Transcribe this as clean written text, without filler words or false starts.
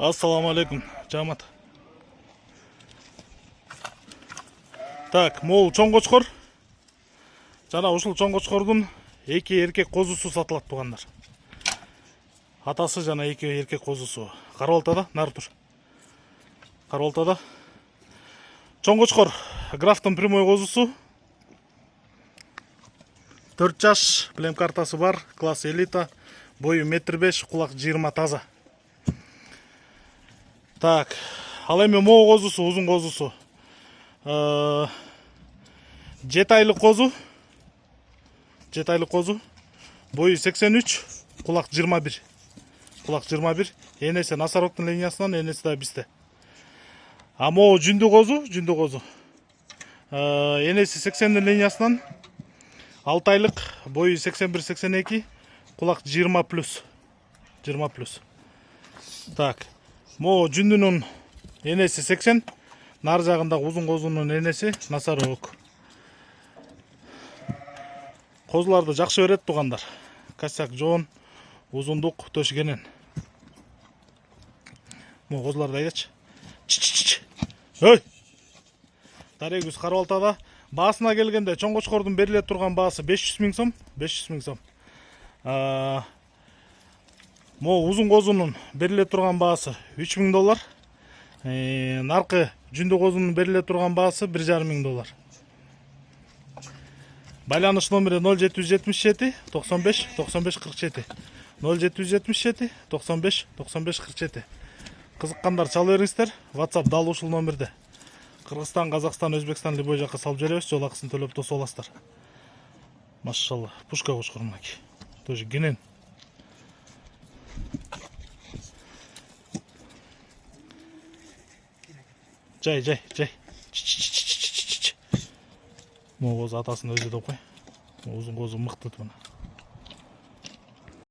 Ассаламу алейкум, жамат. Так, мол чоң кочкор. Жана ушул чоң кочкордун эки эркек козусу сатылат тугандар. Атасы жана эки эркек козусу. Карабалтада, нары тур. Карабалтада. Чоң кочкор графтын прямой козусу. 4 жаш, плем картасы бар, класс элита, бою 1,5 м, кулак 20 таза. Так, ал эми могу козусу, узун козусу. 7 айлык козу. 7 айлык козу. Бою 83, кулак 21. Кулак 21. Энеси Насароктун линиясынан, энеси да бизде. А могу жүндү козу. Энеси 80 линиясынан. 6 айлык, бою 81-82, кулак 20+. 20+. Так, могу жүндүнүн энеси 80, нар жагында узун козунун энеси Насарок. Козуларды жакшы берет тугандар. Косяк жоон, узундук төшгенен. Могу козуларды айдачы. Ой! Дарегүз Карабалтада. Баасына келгенде чоң кочкордун бериле турган баасы 500 000 сом. 500 000 сом. Могу узун козунун бериле турган баасы $3000. Наркы жүндү козунун бериле турган баасы $1500. Байланыш номери 0777 95 95 47. 0777 95 95 47. Кызыккандар чала бериңиздер. WhatsApp дал ушул номерде. Кыргызстан, Казакстан, Өзбекстан любой жакка салып жиберебиз, жол акысын төлөп тосуп аласыздар. Машалла, пушка кочкор мынакей. Тоже генен. Жай. Могу козу атасын өзү деп кой. Узун козу мыкты мына.